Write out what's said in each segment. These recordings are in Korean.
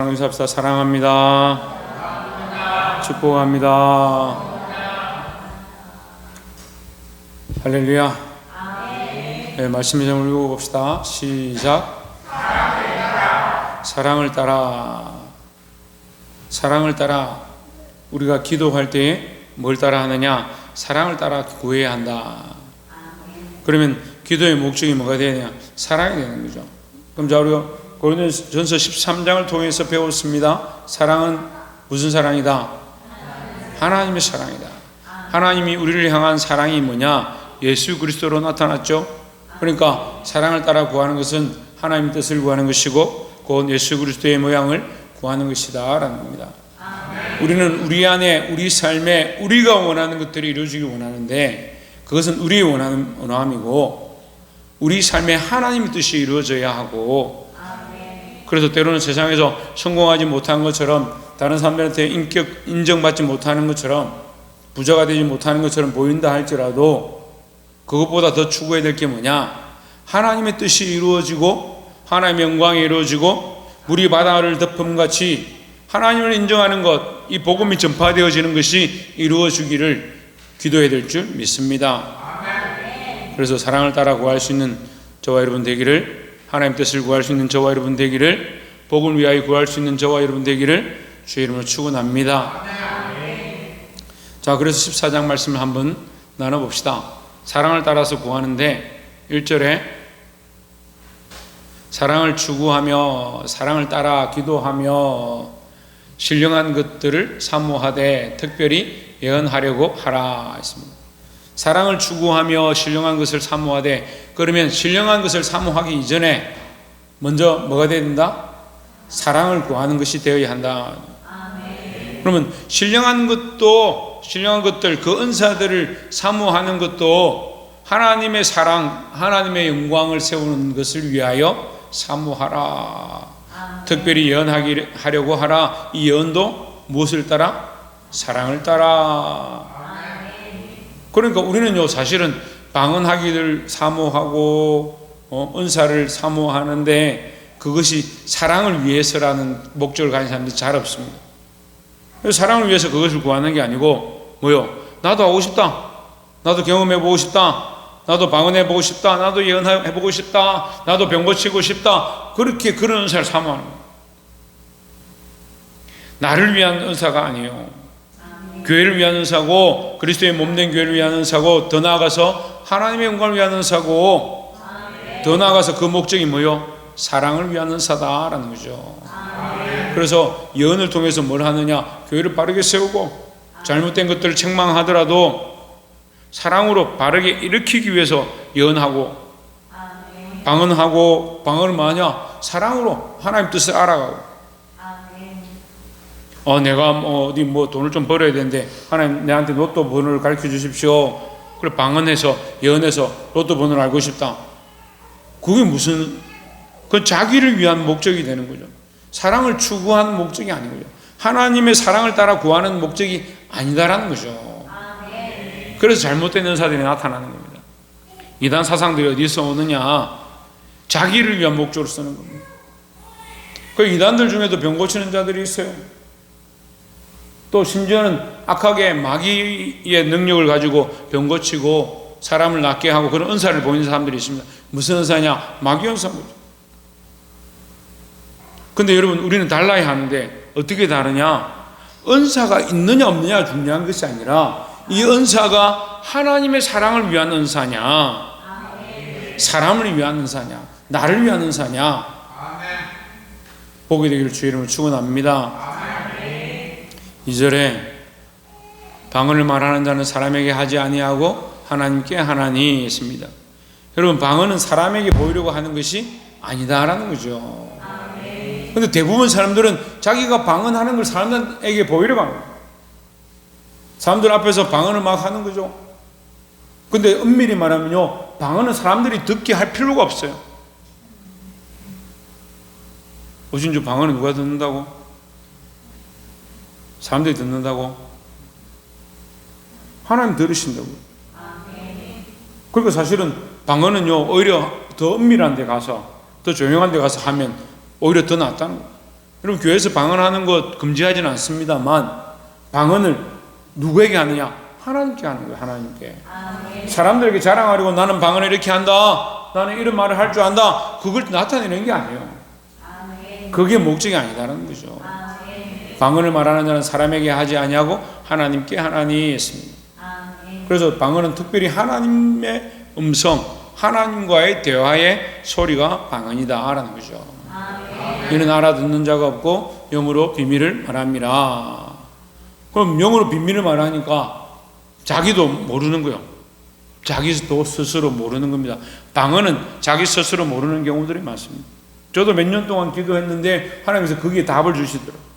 감사합니다. 사랑합니다. 축복합니다. 할렐루야. 네, 말씀 좀 읽어봅시다. 시작. 사랑을 따라. 사랑을 따라. 우리가 기도할 때 뭘 따라 하느냐? 사랑을 따라 구해야 한다. 그러면 기도의 목적이 뭐가 되느냐? 사랑이 되는 거죠. 그럼 자, 우리가 고린도전서 13장을 통해서 배웠습니다. 사랑은 무슨 사랑이다? 하나님의 사랑이다. 하나님이 우리를 향한 사랑이 뭐냐? 예수 그리스도로 나타났죠. 그러니까 사랑을 따라 구하는 것은 하나님의 뜻을 구하는 것이고 곧 예수 그리스도의 모양을 구하는 것이다 라는 겁니다. 우리는 우리 안에 우리 삶에 우리가 원하는 것들이 이루어지길 원하는데 그것은 우리의 원함이고 우리 삶에 하나님의 뜻이 이루어져야 하고, 그래서 때로는 세상에서 성공하지 못한 것처럼 다른 사람들한테 인정받지 못하는 것처럼 부자가 되지 못하는 것처럼 보인다 할지라도 그것보다 더 추구해야 될 게 뭐냐? 하나님의 뜻이 이루어지고 하나님의 영광이 이루어지고 물이 바다를 덮음같이 하나님을 인정하는 것, 이 복음이 전파되어지는 것이 이루어지기를 기도해야 될 줄 믿습니다. 그래서 사랑을 따라 구할 수 있는 저와 여러분 되기를, 하나님 뜻을 구할 수 있는 저와 여러분 되기를, 복을 위하여 구할 수 있는 저와 여러분 되기를 주의 이름으로 축원합니다. 자, 그래서 14장 말씀을 한번 나눠봅시다. 사랑을 따라서 구하는데 1절에 사랑을 추구하며 사랑을 따라 기도하며 신령한 것들을 사모하되 특별히 예언하려고 하라 했습니다. 사랑을 추구하며 신령한 것을 사모하되, 그러면 신령한 것을 사모하기 이전에 먼저 뭐가 되어야 된다? 사랑을 구하는 것이 되어야 한다. 그러면 신령한 것들, 그 은사들을 사모하는 것도 하나님의 사랑, 하나님의 영광을 세우는 것을 위하여 사모하라. 특별히 예언하려고 하라. 이 예언도 무엇을 따라? 사랑을 따라. 그러니까 우리는요, 사실은 방언하기를 사모하고 은사를 사모하는데 그것이 사랑을 위해서라는 목적을 가진 사람들이 잘 없습니다. 사랑을 위해서 그것을 구하는 게 아니고 뭐요? 나도 하고 싶다. 나도 경험해보고 싶다. 나도 방언해보고 싶다. 나도 예언해보고 싶다. 나도 병 고치고 싶다. 그렇게 그런 은사를 사모하는 거예요. 나를 위한 은사가 아니에요. 교회를 위한 은사고 그리스도의 몸된 교회를 위한 은사고 더 나아가서 하나님의 영광을 위한 은사고 더 나아가서 그 목적이 뭐요? 사랑을 위한 은사다라는 거죠. 그래서 예언을 통해서 뭘 하느냐? 교회를 바르게 세우고 잘못된 것들을 책망하더라도 사랑으로 바르게 일으키기 위해서 예언하고 방언하고, 방언은 뭐냐? 사랑으로 하나님 뜻을 알아가고, 내가 어디 돈을 좀 벌어야 되는데 하나님 내한테 로또 번호를 가르쳐 주십시오. 그래 방언해서 예언해서 로또 번호를 알고 싶다. 그게 무슨, 그 자기를 위한 목적이 되는 거죠. 사랑을 추구하는 목적이 아닌 거죠. 하나님의 사랑을 따라 구하는 목적이 아니다라는 거죠. 그래서 잘못된 은사들이 나타나는 겁니다. 이단 사상들이 어디서 오느냐? 자기를 위한 목적으로 쓰는 겁니다. 그 이단들 중에도 병 고치는 자들이 있어요. 또 심지어는 악하게 마귀의 능력을 가지고 병 고치고 사람을 낫게 하고 그런 은사를 보이는 사람들이 있습니다. 무슨 은사냐? 마귀 은사입니다. 근데 여러분, 우리는 달라야 하는데 어떻게 다르냐? 은사가 있느냐 없느냐가 중요한 것이 아니라 이 은사가 하나님의 사랑을 위한 은사냐, 사람을 위한 은사냐, 나를 위한 은사냐, 보게 되기를 주의 이름으로 축원합니다. 2절에 방언을 말하는 자는 사람에게 하지 아니하고 하나님께 하나니 했습니다. 여러분, 방언은 사람에게 보이려고 하는 것이 아니다라는 거죠. 근데 대부분 사람들은 자기가 방언하는 걸 사람들에게 보이려고 하는 거예요. 사람들 앞에서 방언을 막 하는 거죠. 근데 엄밀히 말하면요, 방언은 사람들이 듣게 할 필요가 없어요. 어진주 방언은 누가 듣는다고? 사람들이 듣는다고? 하나님 들으신다고. 그러니까 사실은 방언은요, 오히려 더 은밀한 데 가서, 더 조용한 데 가서 하면 오히려 더 낫다는 거예요. 여러분, 교회에서 방언하는 것 금지하지는 않습니다만 방언을 누구에게 하느냐? 하나님께 하는 거예요. 하나님께. 사람들에게 자랑하려고 나는 방언을 이렇게 한다, 나는 이런 말을 할 줄 안다, 그걸 나타내는 게 아니에요. 그게 목적이 아니다라는 거죠. 방언을 말하는 자는 사람에게 하지 아니하고 하나님께 하나니 했습니다. 그래서 방언은 특별히 하나님의 음성, 하나님과의 대화의 소리가 방언이다라는 거죠. 이는 알아듣는 자가 없고 영으로 비밀을 말합니다. 그럼 영으로 비밀을 말하니까 자기도 모르는 거예요. 자기도 스스로 모르는 겁니다. 방언은 자기 스스로 모르는 경우들이 많습니다. 저도 몇 년 동안 기도했는데 하나님께서 거기에 답을 주시더라고요.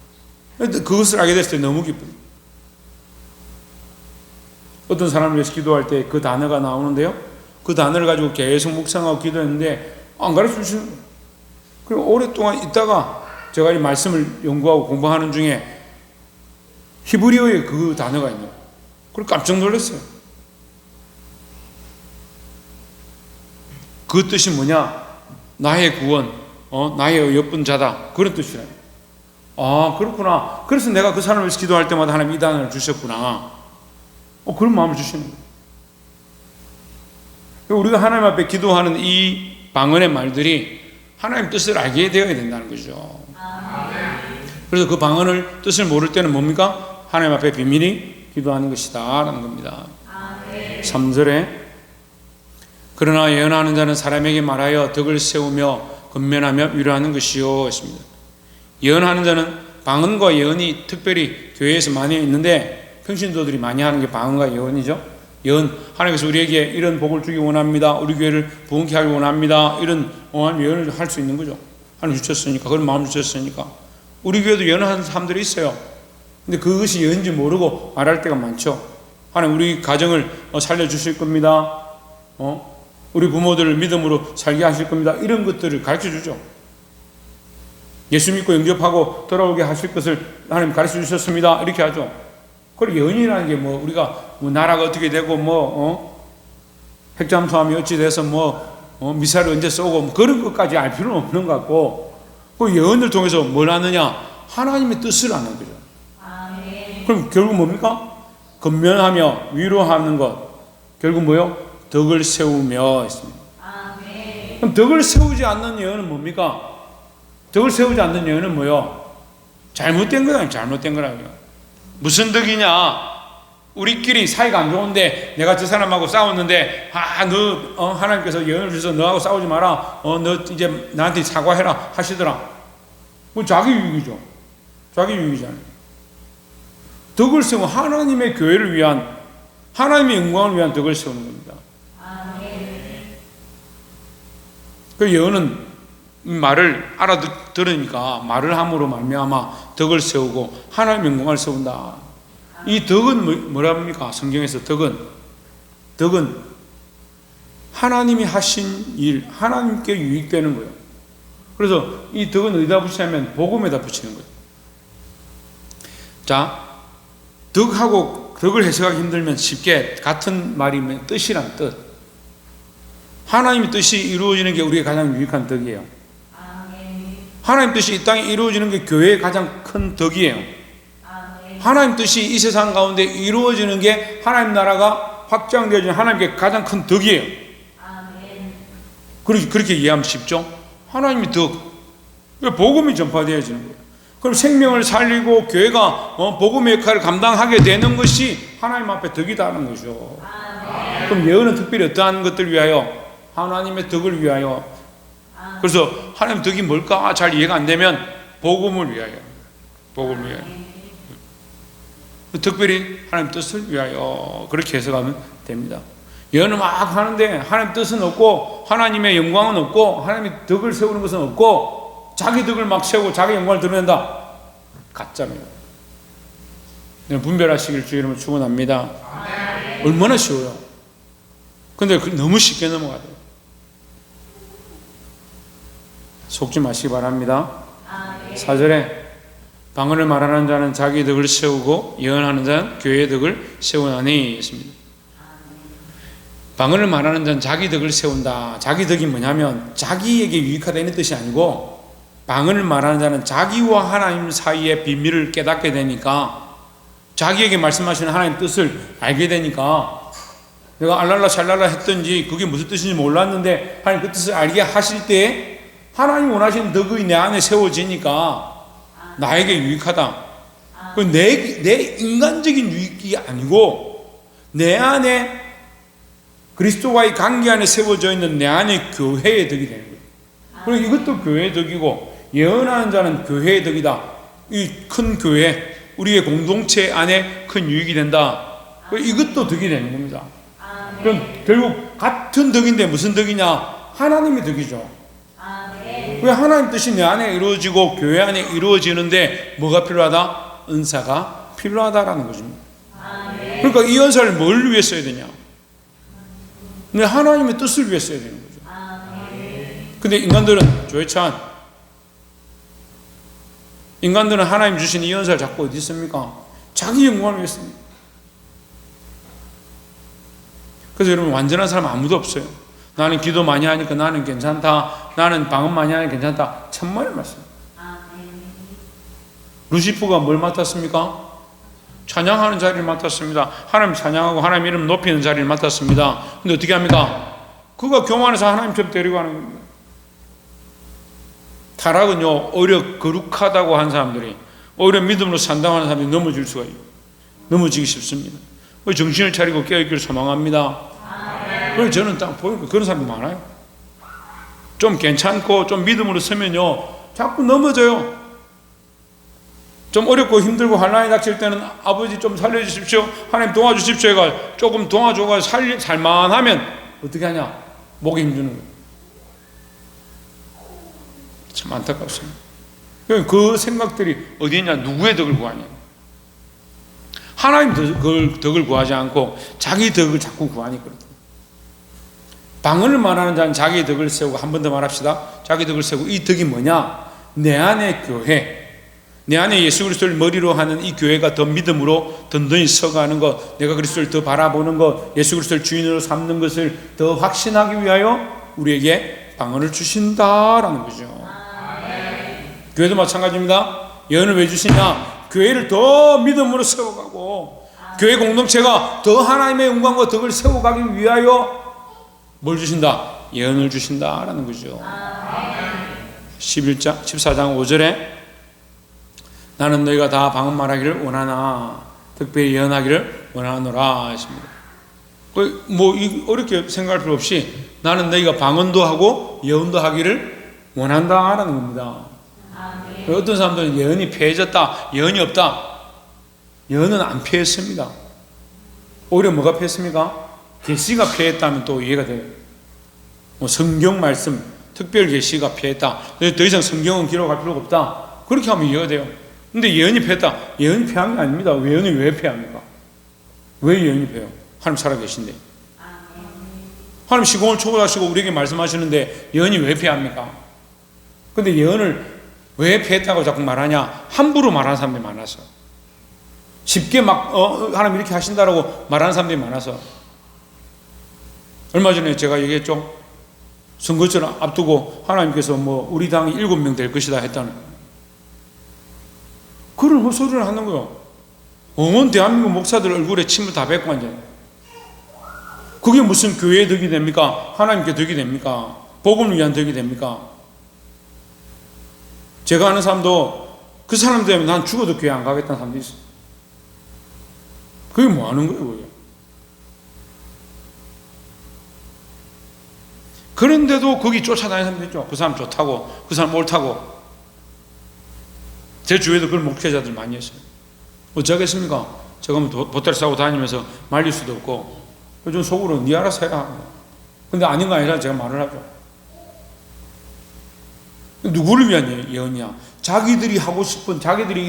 그것을 알게 됐을 때 너무 기쁩니다. 어떤 사람을 위해서 기도할 때 그 단어가 나오는데요, 그 단어를 가지고 계속 묵상하고 기도했는데 안 가르쳐 주시는 거예요. 그리고 오랫동안 있다가 제가 이 말씀을 연구하고 공부하는 중에 히브리어에 그 단어가 있네요. 그걸 깜짝 놀랐어요. 그 뜻이 뭐냐? 나의 구원, 나의 예쁜 자다, 그런 뜻이래요. 아, 그렇구나. 그래서 내가 그 사람을 위해서 기도할 때마다 하나님 이 단어를 주셨구나. 그런 마음을 주시는 거예요. 우리가 하나님 앞에 기도하는 이 방언의 말들이 하나님 뜻을 알게 되어야 된다는 거죠. 그래서 그 방언을 뜻을 모를 때는 뭡니까? 하나님 앞에 비밀히 기도하는 것이다 라는 겁니다. 3절에 그러나 예언하는 자는 사람에게 말하여 덕을 세우며 건면하며 위로하는 것이요 했습니다. 예언하는 자는, 방언과 예언이 특별히 교회에서 많이 있는데 평신도들이 많이 하는 게 방언과 예언이죠. 예언, 하나님께서 우리에게 이런 복을 주기 원합니다, 우리 교회를 부흥케 하기 원합니다, 이런 예언을 할 수 있는 거죠. 하나님 주셨으니까, 그런 마음 주셨으니까. 우리 교회도 예언하는 사람들이 있어요. 근데 그것이 예언인지 모르고 말할 때가 많죠. 하나님 우리 가정을 살려주실 겁니다, 우리 부모들을 믿음으로 살게 하실 겁니다, 이런 것들을 가르쳐주죠. 예수 믿고 영접하고 돌아오게 하실 것을 하나님 가르쳐 주셨습니다, 이렇게 하죠. 그리고 예언이라는 게 우리가 나라가 어떻게 되고 핵잠수함이 어찌 돼서 미사일 언제 쏘고 그런 것까지 알 필요는 없는 것 같고, 그 예언을 통해서 뭘 하느냐? 하나님의 뜻을 아는 거죠. 그럼 결국 뭡니까? 건면하며 위로하는 것, 결국 뭐요? 덕을 세우며 했습니다. 그럼 덕을 세우지 않는 예언은 뭡니까? 덕을 세우지 않는 예언은 뭐요? 잘못된 거다. 잘못된 거라고요. 무슨 덕이냐? 우리끼리 사이가 안 좋은데 내가 저 사람하고 싸웠는데 너 하나님께서 예언을 주셔서 너하고 싸우지 마라, 너 이제 나한테 사과해라 하시더라. 자기 유익이죠. 자기 유익이잖아요. 덕을 세우고 하나님의 교회를 위한, 하나님의 영광을 위한 덕을 세우는 겁니다. 그 예언은 말을 알아들으니까 말을 함으로 말미암아 덕을 세우고 하나님의 영광을 세운다. 이 덕은 뭐랍니까? 성경에서 덕은 하나님이 하신 일, 하나님께 유익되는 거예요. 그래서 이 덕은 어디다 붙이냐면 복음에다 붙이는 거예요. 자, 덕하고 덕을 해석하기 힘들면 쉽게 같은 말이면 뜻이란 뜻. 하나님의 뜻이 이루어지는 게 우리의 가장 유익한 덕이에요. 하나님 뜻이 이 땅에 이루어지는 게 교회의 가장 큰 덕이에요. 하나님 뜻이 이 세상 가운데 이루어지는 게 하나님 나라가 확장되어지는 하나님께 가장 큰 덕이에요. 그렇게 이해하면 쉽죠? 하나님의 덕, 복음이 전파되어지는 거예요. 그럼 생명을 살리고 교회가 복음의 역할을 감당하게 되는 것이 하나님 앞에 덕이다는 거죠. 그럼 예언은 특별히 어떠한 것들 위하여? 하나님의 덕을 위하여. 그래서 하나님의 덕이 뭘까 잘 이해가 안 되면 복음을 위하여, 복음을 위하여, 특별히 하나님 뜻을 위하여, 그렇게 해석하면 됩니다. 예언을 막 하는데 하나님 뜻은 없고 하나님의 영광은 없고 하나님의 덕을 세우는 것은 없고 자기 덕을 막 세우고 자기 영광을 드러낸다. 가짜입니다. 분별하시길 주의 이름으로 축원합니다. 얼마나 쉬워요. 근데 너무 쉽게 넘어가요. 속지 마시기 바랍니다. 4절에 방언을 말하는 자는 자기 덕을 세우고 예언하는 자는 교회의 덕을 세우나니 했습니다. 방언을 말하는 자는 자기 덕을 세운다. 자기 덕이 뭐냐면 자기에게 유익하다는 뜻이 아니고 방언을 말하는 자는 자기와 하나님 사이의 비밀을 깨닫게 되니까, 자기에게 말씀하시는 하나님 뜻을 알게 되니까, 내가 알랄라 샬랄라 했던지 그게 무슨 뜻인지 몰랐는데 하나님 그 뜻을 알게 하실 때 하나님 원하시는 덕이 내 안에 세워지니까 나에게 유익하다. 내 인간적인 유익이 아니고 내 안에 그리스도와의 관계 안에 세워져 있는 내 안의 교회의 덕이 되는 거예요. 그리고 이것도 교회의 덕이고, 예언하는 자는 교회의 덕이다. 이 큰 교회, 우리의 공동체 안에 큰 유익이 된다. 이것도 덕이 되는 겁니다. 그럼 결국 같은 덕인데 무슨 덕이냐? 하나님의 덕이죠. 왜 하나님 뜻이 내 안에 이루어지고 교회 안에 이루어지는데 뭐가 필요하다? 은사가 필요하다라는 거죠. 그러니까 이 은사를 뭘 위해 써야 되냐? 근데 하나님의 뜻을 위해 써야 되는 거죠. 근데 인간들은, 조회찬, 인간들은 하나님 주신 이 은사를 잡고 어디 있습니까? 자기 영광을 위해 씁니다. 그래서 여러분, 완전한 사람 아무도 없어요. 나는 기도 많이 하니까 나는 괜찮다, 나는 방언 많이 하니까 괜찮다. 천만의 말씀. 루시프가 뭘 맡았습니까? 찬양하는 자리를 맡았습니다. 하나님 찬양하고 하나님 이름 높이는 자리를 맡았습니다. 근데 어떻게 합니까? 그가 교만해서 하나님처럼 데리고 가는 겁니다. 타락은요, 오히려 거룩하다고 한 사람들이, 오히려 믿음으로 산다고 하는 사람들이 넘어질 수가 있어요. 넘어지기 쉽습니다. 정신을 차리고 깨어있기를 소망합니다. 그래서 저는 딱 보니까 그런 사람이 많아요. 좀 괜찮고 좀 믿음으로 서면요, 자꾸 넘어져요. 좀 어렵고 힘들고 환난이 닥칠 때는 아버지 좀 살려주십시오, 하나님 도와주십시오 해가 조금 도와줘가 살만하면 어떻게 하냐? 목에 힘주는 거예요. 참 안타깝습니다. 그 생각들이 어디 있냐? 누구의 덕을 구하냐? 하나님 덕을 구하지 않고 자기 덕을 자꾸 구하니까. 방언을 말하는 자는 자기 덕을 세우고, 한 번 더 말합시다. 자기 덕을 세우고, 이 덕이 뭐냐? 내 안의 교회, 내 안에 예수 그리스도를 머리로 하는 이 교회가 더 믿음으로 든든히 서가는 것, 내가 그리스도를 더 바라보는 것, 예수 그리스도를 주인으로 삼는 것을 더 확신하기 위하여 우리에게 방언을 주신다라는 거죠. 교회도 마찬가지입니다. 예언을 왜 주시냐? 교회를 더 믿음으로 세워가고, 교회 공동체가 더 하나님의 영광과 덕을 세워가기 위하여 뭘 주신다? 예언을 주신다라는 거죠. 14장 5절에 나는 너희가 다 방언 말하기를 원하나 특별히 예언하기를 원하노라 하십니다. 뭐 어렵게 생각할 필요 없이 나는 너희가 방언도 하고 예언도 하기를 원한다라는 겁니다. 어떤 사람들은 예언이 폐해졌다, 예언이 없다. 예언은 안 폐했습니다. 오히려 뭐가 폐했습니까? 계시가 폐했다면 또 이해가 돼요. 뭐 성경 말씀, 특별 계시가 폐했다, 더 이상 성경은 기록할 필요가 없다, 그렇게 하면 이해가 돼요. 근데 예언이 폐했다. 예언이 폐한 게 아닙니다. 예언이 왜 폐합니까? 왜 예언이 폐해요? 하나님 살아계신데. 하나님 시공을 초월하시고 우리에게 말씀하시는데 예언이 왜 폐합니까? 근데 예언을 왜 폐했다고 자꾸 말하냐? 함부로 말하는 사람들이 많아서, 쉽게 막 하나님 이렇게 하신다라고 말하는 사람들이 많아서. 얼마 전에 제가 얘기했죠. 선거철 앞두고 하나님께서 뭐 우리 당이 7명 될 것이다 했다는 그런 헛소리를 하는 거예요. 온 대한민국 목사들 얼굴에 침을 다 뱉고 앉아요. 그게 무슨 교회의 덕이 됩니까? 하나님께 덕이 됩니까? 복음을 위한 덕이 됩니까? 제가 아는 사람도 그 사람 때문에 난 죽어도 교회 안 가겠다는 사람도 있어요. 그게 뭐 하는 거예요, 그게? 그런데도 거기 쫓아다니는 사람도 있죠. 그 사람 좋다고, 그 사람 옳다고. 제 주위에도 그런 목회자들 많이 했어요. 어쩌겠습니까? 제가 뭐 보따리 싸고 다니면서 말릴 수도 없고, 요즘 속으로 네 알아서 해라. 근데 아닌 거 아니라 제가 말을 하죠. 누구를 위한 예언이야? 자기들이 하고 싶은, 자기들이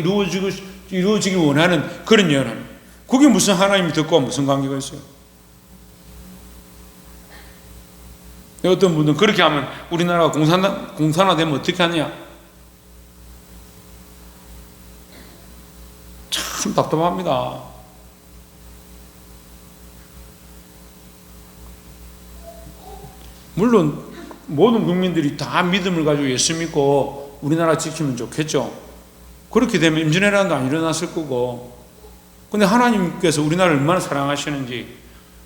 이루어지길 원하는 그런 예언을. 그게 무슨 하나님이 듣고 무슨 관계가 있어요? 어떤 분들은 그렇게 하면 우리나라가 공산화되면 어떻게 하느냐? 참 답답합니다. 물론 모든 국민들이 다 믿음을 가지고 예수 믿고 우리나라 지키면 좋겠죠. 그렇게 되면 임진왜란도 안 일어났을 거고. 근데 하나님께서 우리나라를 얼마나 사랑하시는지,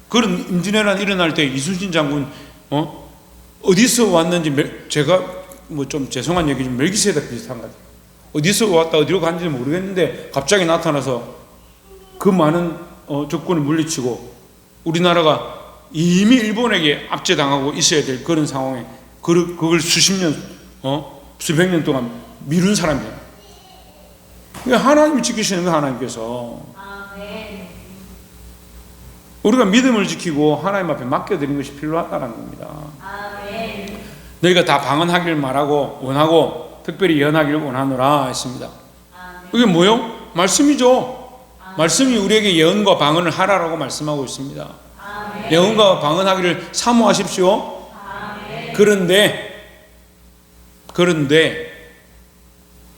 그런 임진왜란 일어날 때 이순신 장군 어디서 왔는지, 제가 뭐 좀 죄송한 얘기지만 멜기세덱 비슷한 것 같아요. 어디서 왔다 어디로 간지 모르겠는데 갑자기 나타나서 그 많은 적군을 물리치고 우리나라가 이미 일본에게 압제당하고 있어야 될 그런 상황에 그걸 수십 년, 수백 년 동안 미룬 사람이에요. 하나님이 지키시는 거예요. 하나님께서. 우리가 믿음을 지키고 하나님 앞에 맡겨드리는 것이 필요하다는 겁니다. 너희가 다 방언하기를 말하고 원하고 특별히 예언하기를 원하노라 했습니다. 이게 뭐요? 말씀이죠. 말씀이 우리에게 예언과 방언을 하라라고 말씀하고 있습니다. 예언과 방언하기를 사모하십시오. 그런데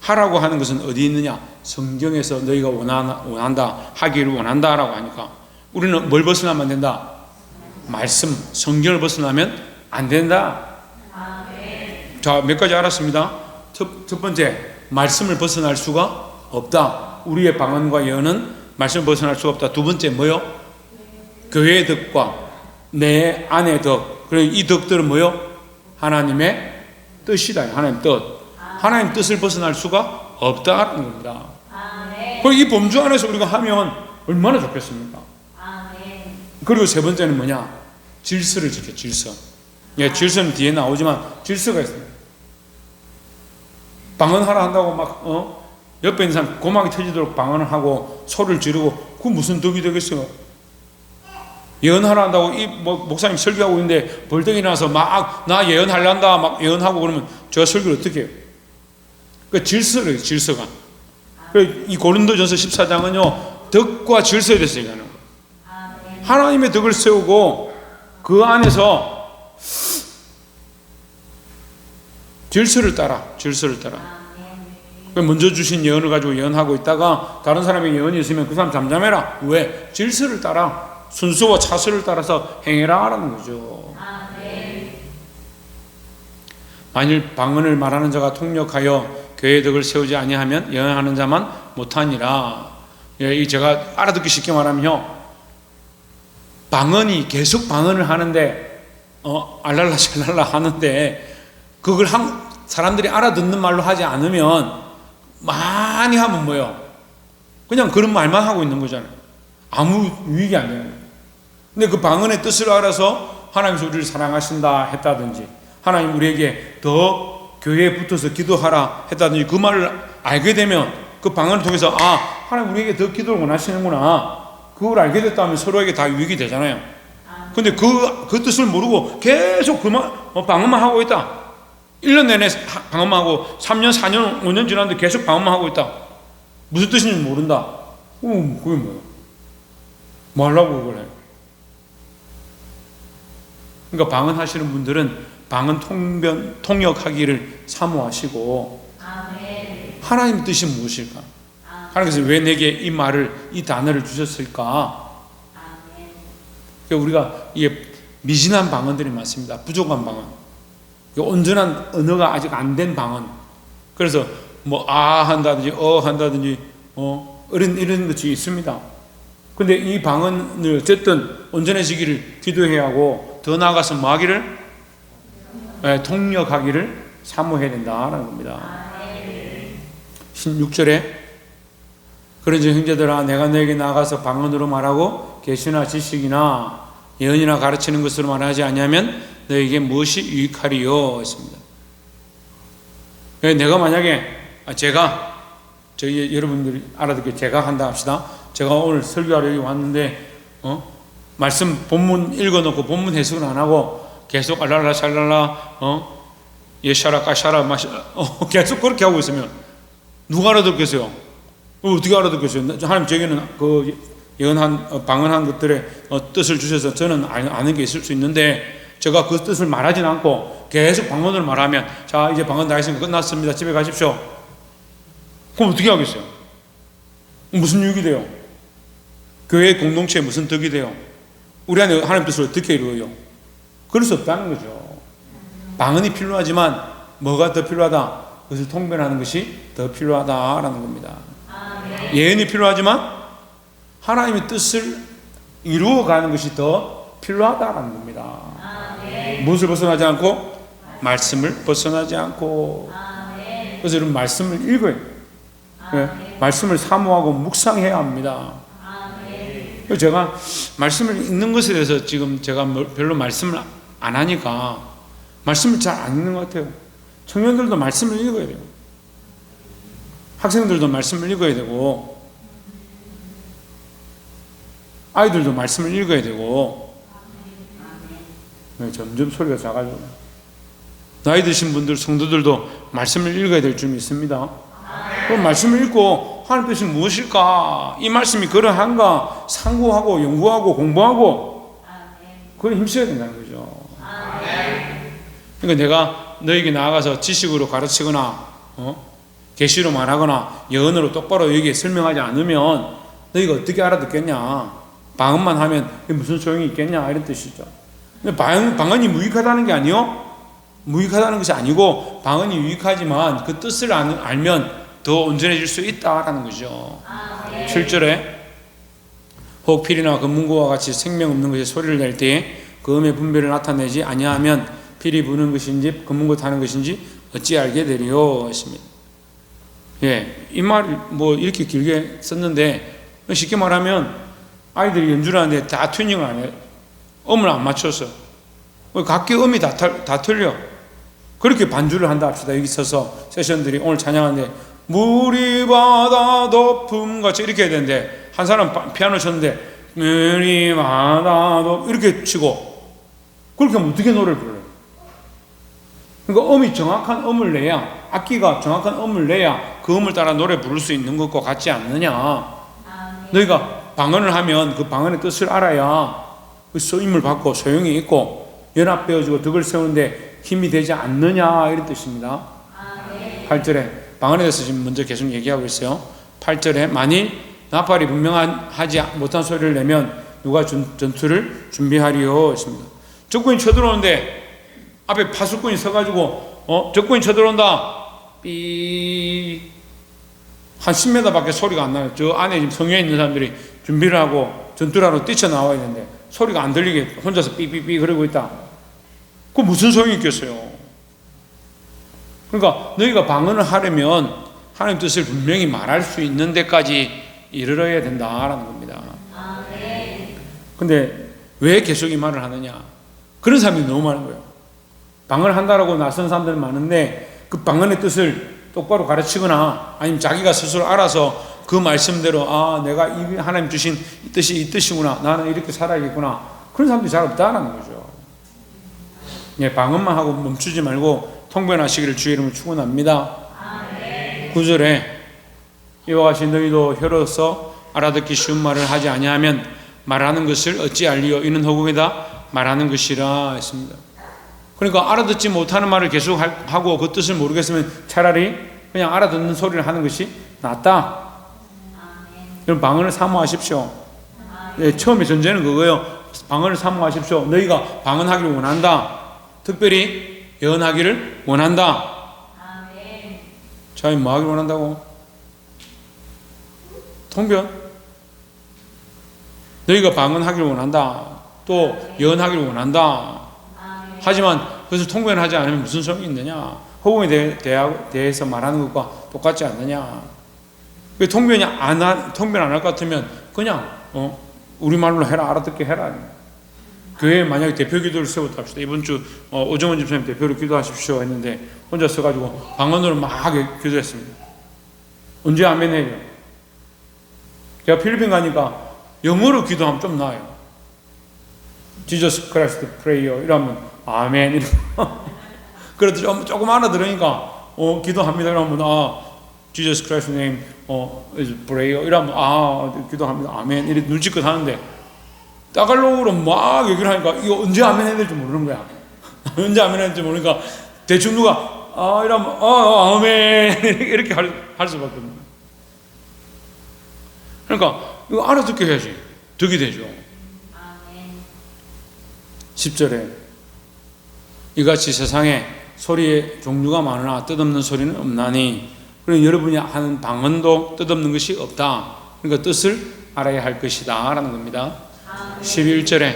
하라고 하는 것은 어디 있느냐? 성경에서 너희가 원한다, 하기를 원한다라고 하니까 우리는 뭘 벗어나면 안 된다? 말씀, 성경을 벗어나면 안 된다. 자, 몇 가지 알았습니다. 첫 번째, 말씀을 벗어날 수가 없다. 우리의 방언과 예언은 말씀을 벗어날 수가 없다. 두 번째 뭐요? 교회의 덕과 내 안의 덕. 그리고 이 덕들은 뭐요? 하나님의 뜻이다. 하나님 뜻. 하나님 뜻을 벗어날 수가 없다는 겁니다. 그리고 이 범주 안에서 우리가 하면 얼마나 좋겠습니까? 그리고 세 번째는 뭐냐? 질서를 지켜. 질서. 예, 질서는 뒤에 나오지만 질서가 있습니다. 방언하라 한다고 막 옆에 있는 사람 고막이 터지도록 방언을 하고 소리를 지르고 그 무슨 덕이 되겠어요? 예언하라 한다고 이 목사님 설교하고 있는데 벌떡이 나서 막 나 예언하려한다 막 예언하고 그러면 저 설교를 어떻게 해요? 그 질서를 질서가. 이 고린도전서 14장은요 덕과 질서에 대해서 얘기하는 거예요. 하나님의 덕을 세우고 그 안에서 질서를 따라. 먼저 주신 예언을 가지고 예언하고 있다가 다른 사람의 예언이 있으면 그 사람 잠잠해라. 왜? 질서를 따라. 순서와 차수를 따라서 행해라 하라는 거죠. 만일 방언을 말하는 자가 통역하여 교회의 덕을 세우지 아니하면 예언하는 자만 못하니라. 예, 제가 알아듣기 쉽게 말하면요, 방언이 계속 방언을 하는데 알랄라 샬랄라 하는데 그걸 사람들이 알아듣는 말로 하지 않으면 많이 하면 뭐예요? 그냥 그런 말만 하고 있는 거잖아요. 아무 유익이 안 되는 거예요. 근데 그 방언의 뜻을 알아서 하나님께서 우리를 사랑하신다 했다든지 하나님 우리에게 더 교회에 붙어서 기도하라 했다든지 그 말을 알게 되면 그 방언을 통해서 하나님 우리에게 더 기도를 원하시는구나, 그걸 알게 됐다면 서로에게 다 유익이 되잖아요. 근데 그 뜻을 모르고 계속 방언만 하고 있다. 1년 내내 방언만 하고 3년, 4년, 5년 지났는데 계속 방언만 하고 있다. 무슨 뜻인지 모른다. 그게 뭐야? 뭐 하려고 그걸 해? 그러니까 방언하시는 분들은 방언 통역하기를 사모하시고 하나님의 뜻이 무엇일까? 하나님께서 왜 내게 이 단어를 주셨을까? 그러니까 우리가 이게 미진한 방언들이 많습니다. 부족한 방언. 온전한 언어가 아직 안 된 방언. 그래서 한다든지 한다든지 이런 것이 있습니다. 근데 이 방언을 어쨌든 온전해지기를 기도해야 하고 더 나아가서 뭐 하기를? 통역하기를 사모해야 된다는 겁니다. 16절에 그런즉 형제들아 내가 너에게 나가서 방언으로 말하고 계시나 지식이나 예언이나 가르치는 것으로 말하지 아니하면 너에게 무엇이 유익하리요 했습니다. 내가 만약에 저희 여러분들이 알아듣게 제가 한다 합시다. 제가 오늘 설교하러 여기 왔는데 말씀 본문 읽어놓고 본문 해석을 안 하고 계속 알랄라 샬랄라 예샤라 까샤라 계속 그렇게 하고 있으면 누가 알아듣겠어요? 어떻게 알아듣겠어요? 하나님 저에게는 그 예언한 방언한 것들의 뜻을 주셔서 저는 아는 게 있을 수 있는데 제가 그 뜻을 말하진 않고 계속 방언을 말하면 자 이제 방언 다 했으니까 끝났습니다. 집에 가십시오. 그럼 어떻게 하겠어요? 무슨 유익이 돼요? 교회 공동체에 무슨 덕이 돼요? 우리 안에 하나님 뜻을 어떻게 이루어요? 그럴 수 없다는 거죠. 방언이 필요하지만 뭐가 더 필요하다? 그것을 통변하는 것이 더 필요하다라는 겁니다. 예언이 필요하지만 하나님의 뜻을 이루어가는 것이 더 필요하다라는 겁니다. 무엇을 벗어나지 않고? 말씀을 벗어나지 않고. 그래서 여러분 말씀을 읽어야 돼요. 네? 말씀을 사모하고 묵상해야 합니다. 그래서 제가 말씀을 읽는 것에 대해서 지금 제가 별로 말씀을 안 하니까 말씀을 잘 안 읽는 것 같아요. 청년들도 말씀을 읽어야 돼요. 학생들도 말씀을 읽어야 되고 아이들도 말씀을 읽어야 되고. 네, 점점 소리가 작아져요. 나이 드신 분들, 성도들도 말씀을 읽어야 될 줄 믿습니다. 그럼 말씀을 읽고 하나님 뜻이 무엇일까? 이 말씀이 그러한가? 상고하고 연구하고 공부하고 그걸 힘써야 된다는 거죠. 그러니까 내가 너에게 나아가서 지식으로 가르치거나 계시로 말하거나 예언으로 똑바로 여기에 설명하지 않으면 너희가 어떻게 알아듣겠냐? 방언만 하면 무슨 소용이 있겠냐? 이런 뜻이죠. 근데 방언이 무익하다는 게 아니요. 무익하다는 것이 아니고 방언이 유익하지만 그 뜻을 알면 더 온전해질 수 있다라는 거죠. 7절에 혹 피리나 금문고와 같이 생명 없는 것이 소리를 낼 때에 그 음의 분별을 나타내지 아니하면 피리 부는 것인지 금문고 타는 것인지 어찌 알게 되리요 했습니다. 예, 이 말 뭐 이렇게 길게 썼는데 쉽게 말하면 아이들이 연주를 하는데 다 튜닝을 안 해요. 음을 안 맞춰서 각기 음이 다 틀려. 그렇게 반주를 한다 합시다. 여기 서서 세션들이 오늘 찬양하는데 물이 바다 높음 같이 이렇게 해야 되는데 한 사람 피아노 쳤는데 물이 바다 높 이렇게 치고 그렇게 하면 어떻게 노래를 불러요? 그러니까 음이 정확한 음을 내야, 악기가 정확한 음을 내야 그 음을 따라 노래 부를 수 있는 것과 같지 않느냐. 너희가 방언을 하면 그 방언의 뜻을 알아야 그 쓰임을 받고 소용이 있고 연합되어지고 덕을 세우는데 힘이 되지 않느냐 이런 뜻입니다. 8절에 방언에 대해서 지금 먼저 계속 얘기하고 있어요. 8절에 만일 나팔이 분명하지 못한 소리를 내면 누가 전투를 준비하리요 했습니다. 적군이 쳐들어오는데 앞에 파수꾼이 서가지고 적군이 쳐들어온다 삐 한 10m 밖에 소리가 안 나요. 저 안에 지금 성에 있는 사람들이 준비를 하고 전투를 하러 뛰쳐나와 있는데 소리가 안 들리게 혼자서 삐삐삐 그러고 있다. 그 무슨 소용이 있겠어요? 그러니까 너희가 방언을 하려면 하나님 뜻을 분명히 말할 수 있는 데까지 이르러야 된다라는 겁니다. 근데 왜 계속 이 말을 하느냐? 그런 사람들이 너무 많은 거예요. 방언을 한다라고 나선 사람들은 많은데 그 방언의 뜻을 똑바로 가르치거나 아니면 자기가 스스로 알아서 그 말씀대로 내가 이 하나님 주신 이 뜻이 이 뜻이구나, 나는 이렇게 살아야겠구나, 그런 사람들이 잘 없다라는 거죠. 예, 방언만 하고 멈추지 말고 통변하시기를 주의 이름으로 축원합니다. 9절에 이와 같이 너희도 혀로서 알아듣기 쉬운 말을 하지 아니하면 말하는 것을 어찌 알리요? 이는 허공에다 말하는 것이라 했습니다. 그러니까 알아듣지 못하는 말을 계속 하고 그 뜻을 모르겠으면 차라리 그냥 알아듣는 소리를 하는 것이 낫다. 여러분 방언을 사모하십시오. 네, 처음에 전제는 그거예요. 방언을 사모하십시오. 너희가 방언하기를 원한다. 특별히 예언하기를 원한다. 자, 뭐 하기를 원한다고? 통변. 너희가 방언하기를 원한다. 또 예언하기를 원한다. 하지만 그것을 통변하지 않으면 무슨 소용이 있느냐? 허공에 대해서 말하는 것과 똑같지 않느냐? 통변 안 할 것 같으면 그냥 우리말로 해라, 알아듣게 해라. 교회에 만약에 대표 기도를 세웠다 합시다. 이번 주 오정원 집사님 대표로 기도하십시오 했는데 혼자 서가지고 방언으로 막 기도했습니다. 언제 아멘 해요? 제가 필리핀 가니까 영어로 기도하면 좀 나아요. Jesus Christ Prayer 이러면 아멘 이러면 그래도 조금 알아들으니까 기도합니다 이러면 Jesus Christ's name is prayer 이러면 기도합니다 아멘 이렇게 눈치껏 하는데 따갈로그로 막 얘기를 하니까 이거 언제 아멘 해야 될지 모르는 거야. 언제 아멘 해야 될지 모르니까 대충 누가 이러면 아멘 이렇게 할 수밖에 없는 거야. 그러니까 이거 알아듣게 해야지 덕이 되죠. 10절에 이같이 세상에 소리의 종류가 많으나 뜻없는 소리는 없나니 그럼 여러분이 하는 방언도 뜻없는 것이 없다. 그러니까 뜻을 알아야 할 것이다 라는 겁니다. 11절에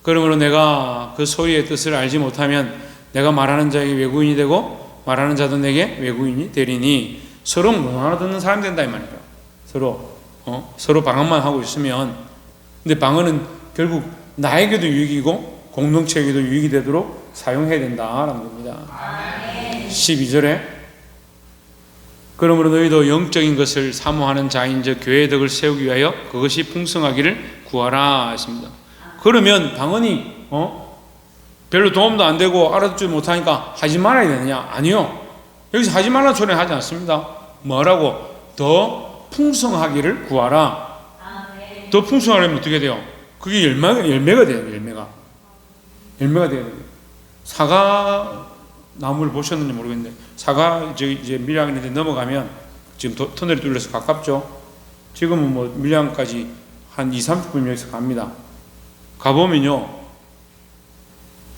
그러므로 내가 그 소리의 뜻을 알지 못하면 내가 말하는 자에게 외국인이 되고 말하는 자도 내게 외국인이 되리니 서로 못 알아듣는 사람이 된다 이 말이에요. 서로 방언만 하고 있으면. 근데 방언은 결국 나에게도 유익이고 공동체에게도 유익이 되도록 사용해야 된다라는 겁니다. 12절에 그러므로 너희도 영적인 것을 사모하는 자인즉 교회의 덕을 세우기 위하여 그것이 풍성하기를 구하라 하십니다. 그러면 방언이 별로 도움도 안 되고 알아듣지 못하니까 하지 말아야 되느냐? 아니요. 여기서 하지 말라는 소리는 하지 않습니다. 뭐라고? 더 풍성하기를 구하라. 더 풍성하려면 어떻게 돼요? 그게 열매가 돼요. 열매가 돼야 돼요. 사과 나무를 보셨는지 모르겠는데 사과 이제 밀양에 넘어가면 지금 터널이 뚫려서 가깝죠. 지금은 뭐 밀양까지 한 20-30분 여기서 갑니다. 가보면요,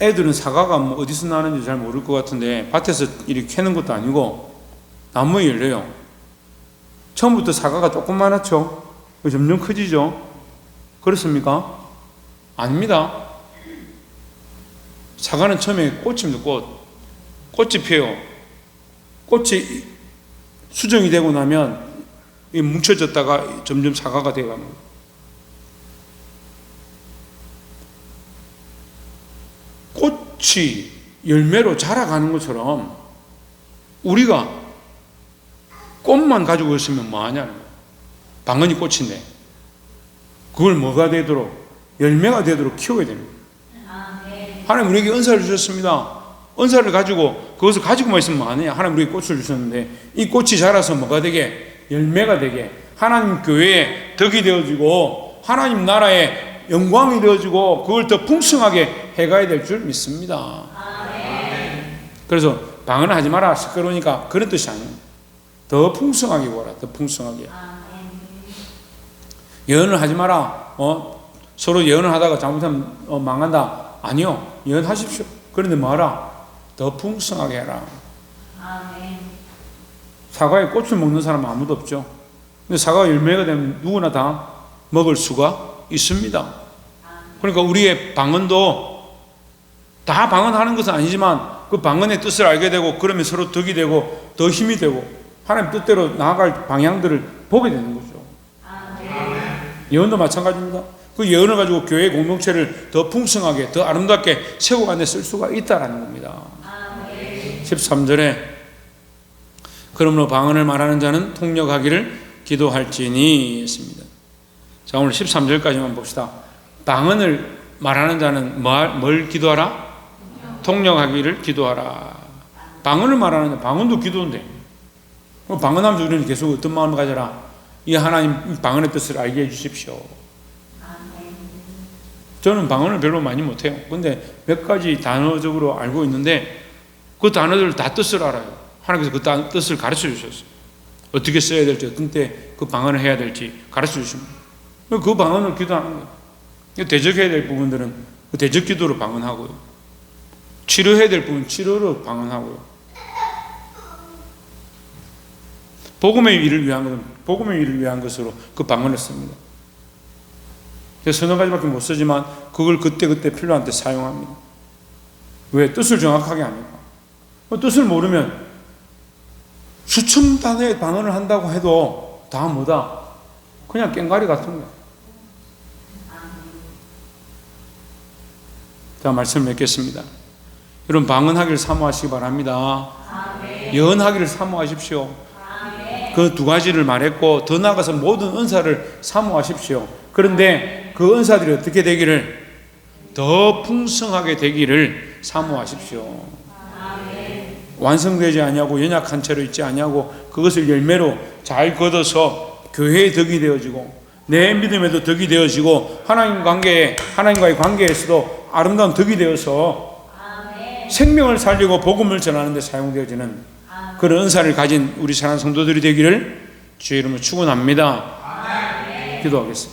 애들은 사과가 뭐 어디서 나는지 잘 모를 것 같은데 밭에서 이렇게 캐는 것도 아니고 나무에 열려요. 처음부터 사과가 조그만하죠. 점점 커지죠. 그렇습니까? 아닙니다. 사과는 처음에 꽃입니다. 꽃이 펴요. 꽃이 수정이 되고 나면 뭉쳐졌다가 점점 사과가 되어갑니다. 꽃이 열매로 자라가는 것처럼 우리가 꽃만 가지고 있으면 뭐하냐는 거예요. 방언이 꽃인데 그걸 뭐가 되도록 열매가 되도록 키워야 됩니다. 하나님 우리에게 은사를 주셨습니다. 은사를 가지고 그것을 가지고만 있으면 뭐하느냐. 하나님 우리에게 꽃을 주셨는데 이 꽃이 자라서 뭐가 되게? 열매가 되게 하나님 교회에 덕이 되어지고 하나님 나라에 영광이 되어지고 그걸 더 풍성하게 해가야 될 줄 믿습니다. 그래서 방언을 하지 마라 시끄러우니까 그런 뜻이 아니에요. 더 풍성하게 구하라. 더 풍성하게. 예언을 하지 마라. 서로 예언을 하다가 잘못하면 망한다. 아니요. 예언하십시오. 그런데 뭐하라? 더 풍성하게 해라. 사과에 꽃을 먹는 사람은 아무도 없죠. 근데 사과가 열매가 되면 누구나 다 먹을 수가 있습니다. 그러니까 우리의 방언도 다 방언하는 것은 아니지만 그 방언의 뜻을 알게 되고 그러면 서로 덕이 되고 더 힘이 되고 하나님 뜻대로 나아갈 방향들을 보게 되는 거죠. 예언도 마찬가지입니다. 그 예언을 가지고 교회 공동체를 더 풍성하게 더 아름답게 세워가는 데 쓸 수가 있다라는 겁니다. 13절에 그러므로 방언을 말하는 자는 통역하기를 기도할지니 했습니다. 자, 오늘 13절까지만 봅시다. 방언을 말하는 자는 뭘 기도하라? 통역하기를 기도하라. 방언을 말하는 자, 방언도 기도인데 방언하면서 우리는 계속 어떤 마음을 가져라? 이 하나님 방언의 뜻을 알게 해주십시오. 저는 방언을 별로 많이 못해요. 근데 몇 가지 단어적으로 알고 있는데 그 단어들 다 뜻을 알아요. 하나님께서 그 뜻을 가르쳐 주셨어요. 어떻게 써야 될지, 어떤 때 그 방언을 해야 될지 가르쳐 주십니다. 그 방언을 기도하는 거예요. 대적해야 될 부분들은 그 대적 기도로 방언하고요. 치료해야 될 부분 치료로 방언하고요. 복음의 일을 위한 것은 복음의 일을 위한 것으로 그 방언을 씁니다. 서너 가지밖에 못 쓰지만 그걸 그때그때 필요한 때 사용합니다. 왜? 뜻을 정확하게 하니까. 뜻을 모르면 수천 단어의 방언을 한다고 해도 다 뭐다? 그냥 깽가리 같은 거야. 자, 말씀 맺겠습니다. 여러분 방언하기를 사모하시기 바랍니다. 예언하기를 사모하십시오. 그 두 가지를 말했고 더 나아가서 모든 은사를 사모하십시오. 그런데 그 은사들이 어떻게 되기를? 더 풍성하게 되기를 사모하십시오. 완성되지 아니하고 연약한 채로 있지 아니하고 그것을 열매로 잘 걷어서 교회의 덕이 되어지고 내 믿음에도 덕이 되어지고 하나님과의 관계에서도 아름다운 덕이 되어서 생명을 살리고 복음을 전하는 데 사용되어지는 그런 은사를 가진 우리 사랑하는 성도들이 되기를 주의 이름으로 축원합니다. 기도하겠습니다.